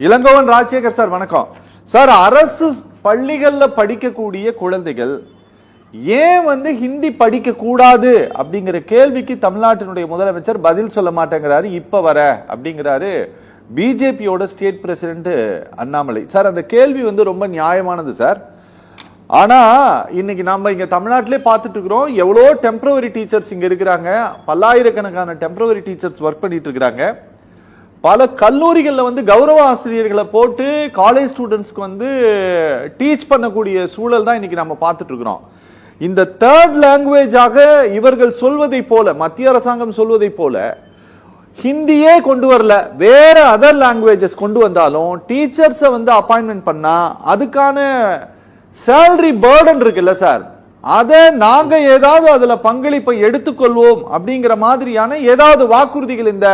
Elangovan Rajasekar sir வணக்கம் sir. அரசு பள்ளிகள்ல படிக்கக்கூடிய குழந்தைகள் ஏன் ஹிந்தி படிக்க கூடாது அப்படிங்கிற கேள்விக்கு தமிழ்நாட்டினுடைய முதலமைச்சர் பதில் சொல்ல மாட்டேங்கிறாரு. இப்ப வர அப்படிங்கிறாரு பிஜேபியோட ஸ்டேட் பிரசிடென்ட் அண்ணாமலை சார். அந்த கேள்வி ரொம்ப நியாயமானது சார். ஆனா இன்னைக்கு நம்ம இங்க தமிழ்நாட்டிலே பார்த்துட்டு இருக்கிறோம், எவ்வளோ டெம்பரவரி டீச்சர்ஸ் இங்க இருக்கிறாங்க, பல்லாயிரக்கணக்கான டெம்பரவரி டீச்சர்ஸ் ஒர்க் பண்ணிட்டு இருக்கிறாங்க. பல கல்லூரிகளில் கௌரவ ஆசிரியர்களை போட்டு காலேஜ் ஸ்டூடெண்ட்ஸ்க்கு டீச் பண்ணக்கூடிய சூழல் தான் இன்னைக்கு நம்ம பார்த்துட்டு இருக்கிறோம். இந்த தேர்ட் லாங்குவேஜாக இவர்கள் சொல்வதை போல, மத்திய அரசாங்கம் சொல்வதை போல ஹிந்தியே கொண்டு வரல, வேற அதர் லாங்குவேஜஸ் கொண்டு வந்தாலும் டீச்சர்ஸை அப்பாயின்மெண்ட் பண்ணா அதுக்கான சேலரி பர்டன் இருக்குல்ல சார், அதை நாங்க ஏதாவது அதுல பங்களிப்பை எடுத்துக்கொள்வோம் அப்படிங்கிற மாதிரியான ஏதாவது வாக்குறுதிகள் இந்த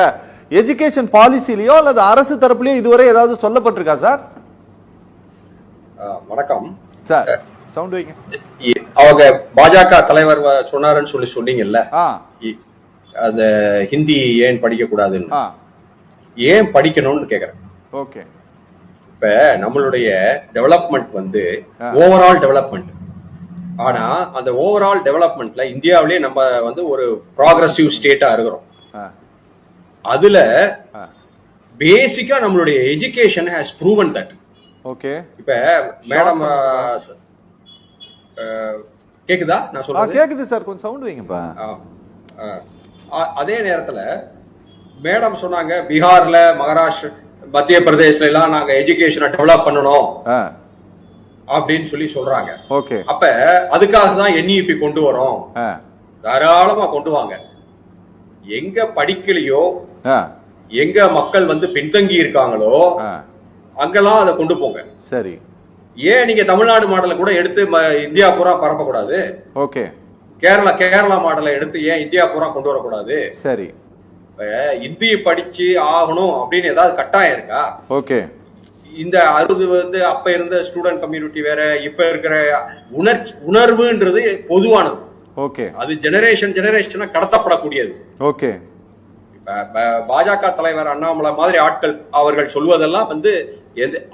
எஜுகேஷன் பாலிசிலயோ அல்லது அரசு தரப்புலயோ இதுவரை ஏதாவது சொல்லப்பட்டிருக்கா சார்? வணக்கம் சார். சவுண்ட் வைங்க. அவங்க பாஜக தலைவர் சொன்னாருன்னு சொன்னீங்கல்ல, அந்த ஹிந்தி ஏன் படிக்க கூடாதுன்னு, ஏன் படிக்கணும்னு கேக்குறேன். ஓகே. இப்ப நம்மளுடைய டெவலப்மெண்ட் ஓவரால் டெவலப்மெண்ட். ஆனா அந்த ஓவரால் டெவலப்மெண்ட்ல இந்தியாவிலேயே நம்ம ஒரு ப்ராக்ரசிவ் ஸ்டேட்டா இருக்கிறோம். அதுல பேசிக்கா நம்மளுடைய education has proven that. Okay. இப்ப மேடம் கேக்குதா நான் சொல்றது? கேக்குது சார், கொஞ்சம் சவுண்ட் வைங்கப்பா. அதே நேரத்துல மேடம் சொன்னாங்க பீகார்ல, மகாராஷ்டிரா, மத்திய பிரதேசல எல்லாம் நாங்க எஜுகேஷனை டெவலப் பண்ணணும் அப்படின்னு சொல்றாங்க. ஓகே. அப்ப அதுக்காக தான் NEP கொண்டு வரோம், தாராளமா கொண்டு வாங்க. எங்க படிக்கலையோ, எங்க மக்கள் பின்தங்கி இருக்காங்களோ அங்கெல்லாம் அதை கொண்டு போங்க. சரி. ஏன் நீங்க தமிழ்நாடு மாடலை கூட எடுத்து இந்தியா பூரா பரப்ப கூடாது? ஓகே. கேரளா மாடலை எடுத்து ஏன் இந்தியா பூரா கொண்டு வரக்கூடாது? சரி. இந்திய படிச்சு ஆகணும் அப்படின்னு ஏதாவது கட்டாயம் இருக்கா? ஓகே. இந்த 60 அப்ப இருந்த ஸ்டூடெண்ட் கம்யூனிட்டி வேற, இப்ப இருக்கிற உணர்வுன்றது பொதுவானது. ஓகே. அது ஜெனரேஷனா கடத்தப்படக்கூடியது. ஓகே. பாஜக தலைவர் அண்ணாமலை மாதிரி ஆட்கள் அவர்கள் சொல்வதெல்லாம்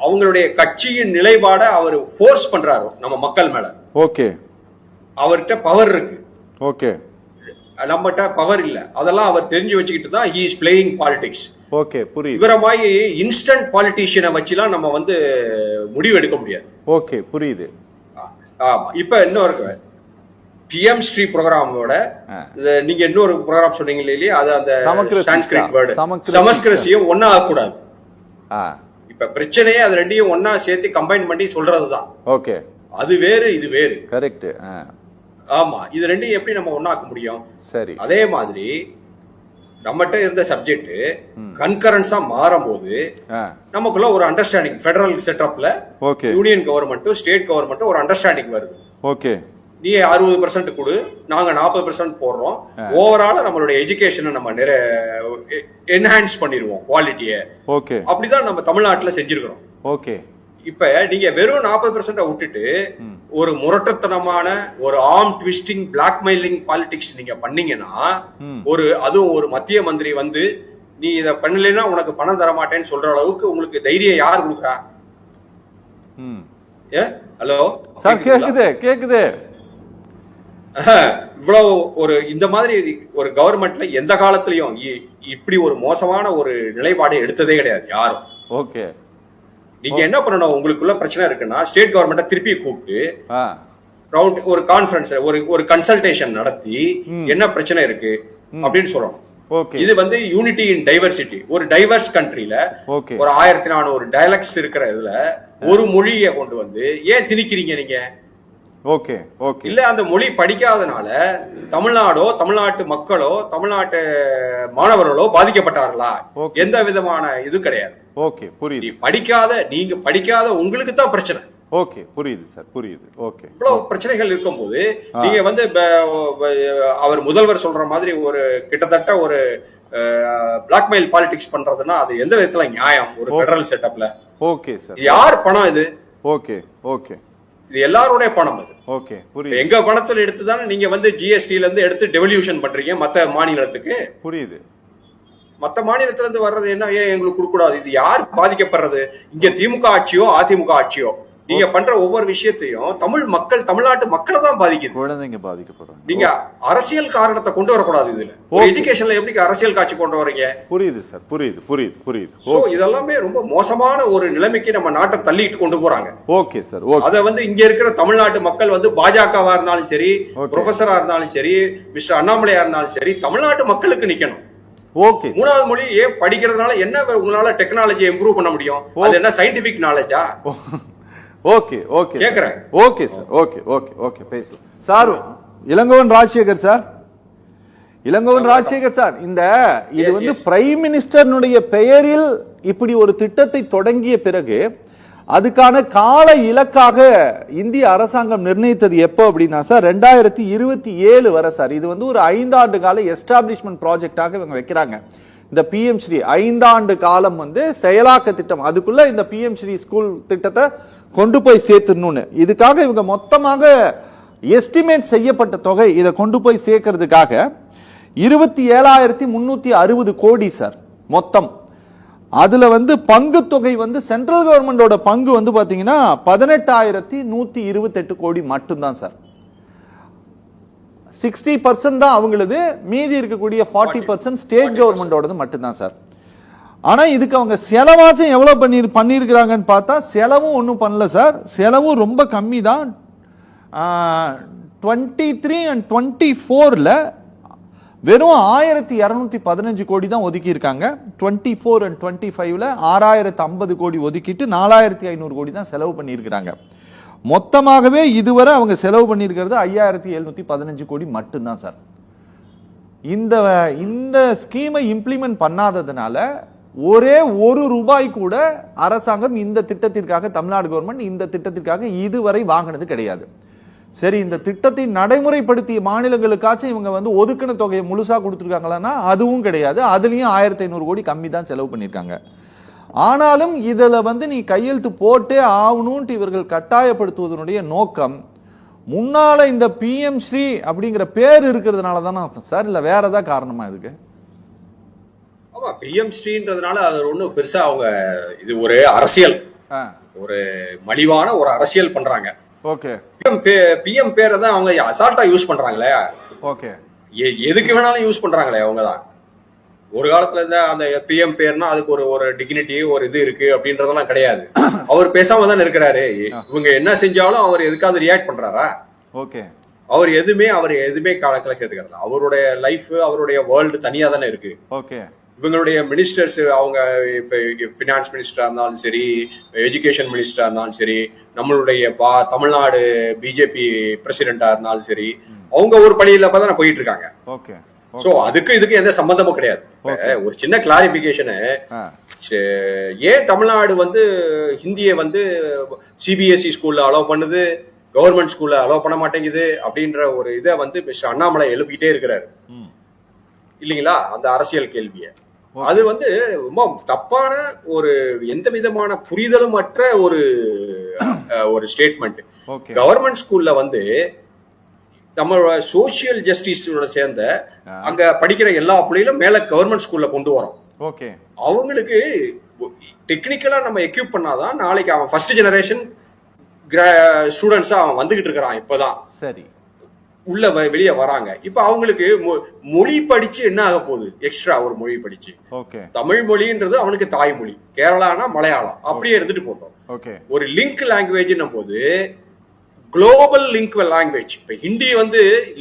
அவங்களுடைய கட்சியின் நிலைப்பாட அவர் ஃபோர்ஸ் பண்றாரு நம்ம மக்கள் மேல. ஓகே. அவர்கிட்ட பவர் இருக்கு. ஓகே. நம்மகிட்ட பவர் இல்ல. அதெல்லாம் அவர் தெரிஞ்சு வச்சுக்கிட்டு தான் he is playing politics. Okay, புரியுது. இவர மாதிரி இன்ஸ்டன்ட் பாலிட்டிஷியனை வச்சுலாம் நம்ம முடிவு எடுக்க முடியாது. ஓகே, புரியுது. ஆமா. இப்ப இன்னொரு PM ஸ்ரீ ப்ரோக்ராமோட நீங்க இன்னொரு ப்ரோக்ராம் சொன்னீங்க இல்லையா, அது அந்த சான்ஸ்கிரிட் வேர்டு சமஸ்கிருதம் ஒன்னா ஆக கூடாது. இப்ப பிரச்சனையே அது ரெண்டையும் ஒன்னா சேர்த்து கம்பைன் பண்ணி சொல்றதுதான். ஓகே. அது வேறு, இது வேறு. கரெக்ட். ஆமா. இது ரெண்டையும் எப்படி நம்ம ஒன்னாக்க முடியும்? சரி. அதே மாதிரி நம்மகிட்ட இருந்த சப்ஜெக்ட் கன்கரன்ஸா மாறும்போது நமக்குள்ள ஒரு அண்டர்ஸ்டாண்டிங், ஃபெடரல் செட்டப்ல யூனியன் கவர்மெண்ட்டும் ஸ்டேட் கவர்மெண்ட்டும் ஒரு அண்டர்ஸ்டாண்டிங் வருது. ஓகே. நீ 60% கொடு, நாங்க 40% போடுறோம். ஓவரால நம்மளுடைய எஜுகேஷனை நம்ம என்ஹான்ஸ் பண்ணிடுவோம், குவாலிட்டியை. ஓகே. அப்படிதான் நம்ம தமிழ்நாட்டுல செஞ்சிருக்கிறோம். ஓகே. இப்ப நீங்க வெறும் 40% விட்டுட்டு ஒரு முரட்டத்தனமான ஒரு ஆர்ம் ட்விஸ்டிங் பிளாக்மெயிலிங் பாலிடிக்ஸ் நீங்க பண்ணீங்கன்னா, அதுவும் ஒரு மத்திய மந்திரி நீ இத பண்ணலைன்னா உனக்கு பணம் தர மாட்டேன்னு சொல்ற அளவுக்கு உங்களுக்கு தைரியம் யார் கொடுக்குறா? ஹலோ சார், கேக்குது. இவ்வளவு இந்த மாதிரி ஒரு கவர்மெண்ட்ல எந்த காலத்திலயும் இப்படி ஒரு மோசமான ஒரு நிலைப்பாடை எடுத்ததே கிடையாது யாரும். ஓகே. நீங்க என்ன பண்ணணும், உங்களுக்குள்ள பிரச்சனை இருக்குன்னா ஸ்டேட் கவர்மெண்ட்டை திருப்பி கூப்பிட்டு ஒரு கான்ஃபரன்ஸ், ஒரு கன்சல்டேஷன் நடத்தி என்ன பிரச்சனை இருக்கு அப்படின்னு சொல்லணும். இது யூனிட்டி இன் டைவர்சிட்டி. ஒரு டைவர்ஸ் கண்ட்ரில ஒரு 1400 டயலக்ட்ஸ் இருக்கிற இதுல ஒரு மொழியை கொண்டு ஏன் திணிக்கிறீங்க நீங்க? ஓகே. ஓகே. இல்ல அந்த மொழி படிக்காதனால தமிழ்நாடோ, தமிழ்நாட்டு மக்களோ, தமிழ்நாட்டு மாணவர்களோ பாதிக்கப்பட்டார்களா? எந்த விதமான இது கிடையாது. ஓகே, புரியுது. நீங்க படிக்காத உங்களுக்கு தான் பிரச்சனை. ஓகே, புரியுது சார், புரியுது. ஓகே. இவ்வளவு பிரச்சனைகள் இருக்கும்போது நீங்க அவர் முதல்வர் சொல்ற மாதிரி ஒரு கிட்டத்தட்ட ஒரு பிளாக்மெயில் பாலிடிக்ஸ் பண்றதுன்னா அது எந்த விதத்துல நியாயம் ஒரு ஃபெடரல் செட்டப்ல? Okay sir. யார் பணம் இது? ஓகே. ஓகே. இது எல்லாரோட பணம். அது ஓகே, புரியுது. எங்க பணத்துல எடுத்து தானே நீங்க GST ல இருந்து எடுத்து டெவல்யூஷன் பண்றீங்க மத்த மாநிலத்துக்கு. புரியுது. மத்த மாநிலத்துல இருந்து வர்றது என்ன ஏன் எங்களுக்கு கொடுக்க கூடாது? இது யார் பாதிக்கப்படுறது? இங்க திமுக ஆட்சியோ அதிமுக ஆட்சியோ நீங்க பண்ற ஒவ்வொரு விஷயத்தையும் தமிழ்நாட்டு மக்களை தான் பாதிக்குது. குழந்தைங்க பாதிக்கப்படுறாங்க. நீங்க அரசியல் காரணத்தை கொண்டு வரக்கூடாது இதுல. எஜுகேஷன்ல எப்படி அரசியல் காட்சி கொண்டு வரீங்க? புரியுது சார், புரியுது. சோ இதெல்லாமே ரொம்ப மோசமான ஒரு நிலைமைக்கு நம்ம நாட்டை தள்ளிட்டு கொண்டு போறாங்க. Okay sir. அத இங்க இருக்கிற தமிழ்நாட்டு மக்கள் பாஜகவா இருந்தாலும் சரி, ப்ரொஃபஸரா இருந்தாலும் சரி, மிஸ்டர் அண்ணாமலையா இருந்தாலும் சரி, தமிழ்நாட்டு மக்களுக்கு நிக்கணும். ஓகே. மூணாவது மொழி படிக்கிறதுனால என்ன உங்களால டெக்னாலஜி இம்ப்ரூவ் பண்ண முடியும்? அது என்ன சயின்டிபிக் நாலேஜா? ஓகே கேக்குறேன். Okay sir. ஓகே பேசு சார். இளங்கோவன் ராஜசேகர் சார், இது பிரைம் மினிஸ்டருடைய பெயரில் இப்படி ஒரு திட்டத்தை தொடங்கிய பிறகு அதுக்கான கால இலக்காக இந்திய அரசாங்கம் நிர்ணயித்தது எப்போ அப்படின்னா சார் 2027 வரை சார். இது ஒரு 5 ஆண்டு கால எஸ்டாப்ளிஷ்மெண்ட் ப்ராஜெக்டாக இவங்க வைக்கிறாங்க. இந்த PM ஸ்ரீ 5 ஆண்டு காலம் செயலாக்க திட்டம், அதுக்குள்ள இந்த PM ஸ்ரீ ஸ்கூல் திட்டத்தை கொண்டு போய் சேர்த்துடணும்னு. இதுக்காக இவங்க மொத்தமாக எஸ்டிமேட் செய்யப்பட்ட தொகை இதை கொண்டு போய் சேர்க்கறதுக்காக 27,360 கோடி சார் மொத்தம். அதுல பங்கு தொகை சென்ட்ரல் கவர்மெண்டோட பங்கு பாத்தீங்கன்னா 18,128 கோடி மட்டும்தான் சார். 60% தான் அவங்களது, மீதி இருக்கக்கூடிய 40% ஸ்டேட் கவர்மெண்டோடது மட்டும்தான் சார். ஆனா இதுக்கு அவங்க செலவாச்சும் எவ்வளவு பண்ணிருக்கிறாங்கன்னு பார்த்தா செலவும் ஒன்றும் பண்ணல சார். செலவும் ரொம்ப கம்மி தான். 23 and 24ல வெறும் 1,215 கோடி தான் ஒதுக்கி இருக்காங்க. 24 and 25ல 6,050 கோடி ஒதுக்கிட்டு 4,500 கோடி தான் செலவு பண்ணியிருக்கிறாங்க. மொத்தமாகவே இதுவரை அவங்க செலவு பண்ணியிருக்கிறது 5,715 கோடி மட்டும்தான் சார். இந்த ஸ்கீமை இம்ப்ளிமெண்ட் பண்ணாததுனால ஒரே ₹1 கூட அரசாங்கம் இந்த திட்டத்திற்காக, தமிழ்நாடு கவர்மெண்ட் இந்த திட்டத்திற்காக இதுவரை வாங்கினது கிடையாது. சரி, இந்த திட்டத்தை நடைமுறைப்படுத்திய மாநிலங்களுக்காச்சும் இவங்க ஒதுக்கின தொகையை முழுசா கொடுத்துருக்காங்களா? அதுவும் கிடையாது. அதுலயும் 1,500 கோடி கம்மி தான் செலவு பண்ணிருக்காங்க. ஆனாலும் இதுல நீ கையெழுத்து போட்டே ஆகணும்னு இவர்கள் கட்டாயப்படுத்துவதனுடைய நோக்கம் முன்னால இந்த PM ஸ்ரீ அப்படிங்கிற பேர் இருக்கிறதுனால தானே சார், இல்ல வேற ஏதாவது காரணமா இதுக்கு? ஆமா, PM ஸ்ரீன்றதுனால அது ஒன்றும் பெருசா அவங்க இது ஒரு அரசியல், ஒரு மலிவான ஒரு அரசியல் பண்றாங்க. ஓகே. PM பேரை தான் அவங்க அசால்ட்டா யூஸ் பண்றாங்களே. ஓகே. எதுக்கு வேணாலும் யூஸ் பண்றாங்களே அவங்க தான். ஒரு காலத்துல இருந்த அந்த PM பேர்னா அதுக்கு ஒரு டிக்னிட்டி, ஒரு இது இருக்கு அப்படின்றதெல்லாம் கிடையாது. அவர் பேசாம தான் இருக்கிறாரு. இவங்க என்ன செஞ்சாலும் அவர் எதுக்காவது ரியாக்ட் பண்றாரா? ஓகே. அவர் எதுவுமே கணக்கில் சேர்த்துக்கிறாரு. அவருடைய லைஃப், அவருடைய வேர்ல்டு தனியா தானே இருக்கு. ஓகே. இவங்களுடைய மினிஸ்டர்ஸ், அவங்க ஃபினான்ஸ் மினிஸ்டரா இருந்தாலும் சரி, எஜுகேஷன் மினிஸ்டரா இருந்தாலும் சரி, நம்மளுடைய தமிழ்நாடு பிஜேபி பிரசிடென்டா இருந்தாலும் சரி, அவங்க ஒரு பணியில தானே போயிட்டு இருக்காங்க. ஓகே. சோ இதுக்கு எந்த சம்பந்தமும் கிடையாது. ஒரு சின்ன கிளாரிபிகேஷனு, ஏன் தமிழ்நாடு ஹிந்தியை CBSE ஸ்கூல்ல அலோவ் பண்ணுது, கவர்மெண்ட் ஸ்கூல்ல அலோவ் பண்ண மாட்டேங்குது அப்படின்ற ஒரு இதை மிஸ்டர் அண்ணாமலை எழுப்பிக்கிட்டே இருக்கிறாரு இல்லைங்களா? அந்த அரசியல் கேள்வியை அது ரொம்ப தப்பான ஒரு எந்த விதமான புரிதலும் அற்ற ஒரு ஸ்டேட்மெண்ட். கவர்மெண்ட் ஸ்கூல்ல நம்ம சோசியல் ஜஸ்டிஸோட சேர்ந்த அங்க படிக்கிற எல்லா பிள்ளைகளும் மேல கவர்மெண்ட் ஸ்கூல்ல கொண்டு வரோம். ஓகே. அவங்களுக்கு டெக்னிக்கலா நம்ம எக்யூப் பண்ணாதான் நாளைக்கு அவன் ஃபர்ஸ்ட் ஜெனரேஷன் ஸ்டூடெண்ட்ஸா அவன் வந்துகிட்டு இருக்கிறான். இப்பதான் சரி உள்ள வெளியே வராங்க. இப்ப அவங்களுக்கு மொழி படிச்சு என்ன ஆக போகுது? எக்ஸ்ட்ரா ஒரு மொழி படிச்சு, தமிழ் மொழின்றது அவனுக்கு தாய்மொழி, கேரளானா மலையாளம், அப்படியே இருந்துட்டு போட்டோம். ஒரு லிங்க் லாங்குவேஜ் போது குளோபல் லிங்க் லாங்குவேஜ். இப்ப Hindi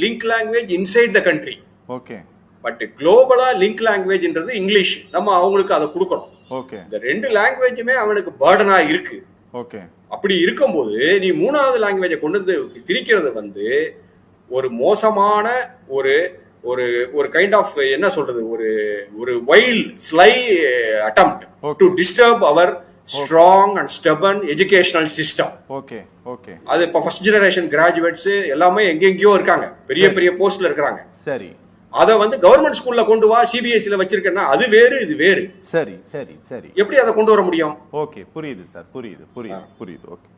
link language inside the country. Okay. But குளோபலா லிங்க் லாங்குவேஜ்ன்றது இங்கிலீஷ். நம்ம அவங்களுக்கு அதை கொடுக்கறோம். ஓகே. இந்த ரெண்டு லாங்குவேஜுமே அவனுக்கு பர்டனா இருக்கு. ஓகே. அப்படி இருக்கும்போது நீ மூணாவது லாங்குவேஜை கொண்டு வந்து திரிக்கிறது ஒரு மோசமான ஒரு ஒரு ஒரு கைண்ட் ஆஃப் என்ன சொல்றது, ஒரு wild sly attempt to disturb our strong and stable educational system. Okay. Okay. அது இப்ப ஃபர்ஸ்ட் ஜெனரேஷன் கிராஜுவேட்ஸ் எல்லாமே எங்கெங்கயோ இருக்காங்க, பெரிய பெரிய போஸ்ட்ல இருக்காங்க. சரி. அத கவர்மெண்ட் ஸ்கூல்ல கொண்டு வா, CBSE வச்சிருக்கேன்னா அது வேறு, இது வேறு. சரி சரி சரி. எப்படி அதை கொண்டு வர முடியும்? ஓகே, புரியுது சார், புரியுது. ஓகே.